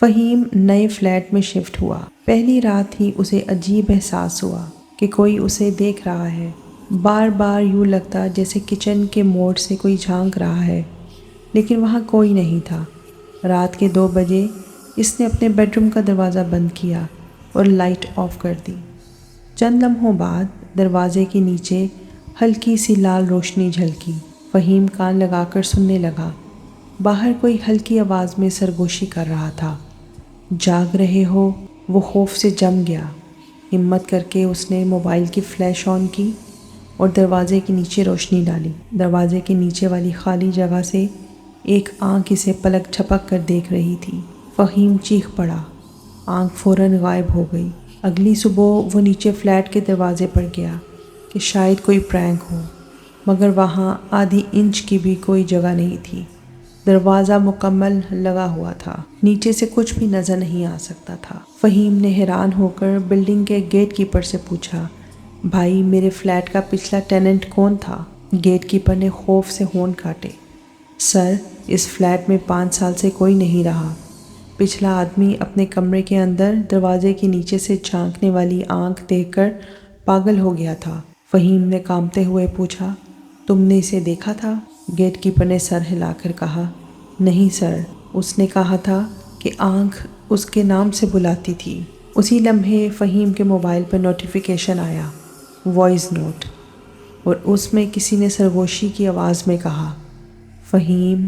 فہیم نئے فلیٹ میں شفٹ ہوا۔ پہلی رات ہی اسے عجیب احساس ہوا کہ کوئی اسے دیکھ رہا ہے۔ بار بار یوں لگتا جیسے کچن کے موڑ سے کوئی جھانک رہا ہے، لیکن وہاں کوئی نہیں تھا۔ رات کے 2 بجے اس نے اپنے بیڈ روم کا دروازہ بند کیا اور لائٹ آف کر دی۔ چند لمحوں بعد دروازے کے نیچے ہلکی سی لال روشنی جھلکی۔ فہیم کان لگا کر سننے لگا۔ باہر کوئی ہلکی آواز میں سرگوشی کر رہا تھا۔ جاگ رہے ہو؟ وہ خوف سے جم گیا۔ ہمت کر کے اس نے موبائل کی فلیش آن کی اور دروازے کے نیچے روشنی ڈالی۔ دروازے کے نیچے والی خالی جگہ سے ایک آنکھ اسے پلک جھپک کر دیکھ رہی تھی۔ فہیم چیخ پڑا۔ آنکھ فوراً غائب ہو گئی۔ اگلی صبح وہ نیچے فلیٹ کے دروازے پر گیا کہ شاید کوئی پرینک ہو، مگر وہاں آدھی انچ کی بھی کوئی جگہ نہیں تھی۔ دروازہ مکمل لگا ہوا تھا، نیچے سے کچھ بھی نظر نہیں آ سکتا تھا۔ فہیم نے حیران ہو کر بلڈنگ کے گیٹ کیپر سے پوچھا، بھائی میرے فلیٹ کا پچھلا ٹیننٹ کون تھا؟ گیٹ کیپر نے خوف سے ہونٹ کاٹے۔ سر، اس فلیٹ میں 5 سال سے کوئی نہیں رہا۔ پچھلا آدمی اپنے کمرے کے اندر دروازے کے نیچے سے جھانکنے والی آنکھ دیکھ کر پاگل ہو گیا تھا۔ فہیم نے کانپتے ہوئے پوچھا، تم نے اسے دیکھا تھا؟ گیٹ کیپر نے سر ہلا کر کہا، نہیں سر، اس نے کہا تھا کہ آنکھ اس کے نام سے بلاتی تھی۔ اسی لمحے فہیم کے موبائل پر نوٹیفیکیشن آیا، وائس نوٹ، اور اس میں کسی نے سرگوشی کی آواز میں کہا، فہیم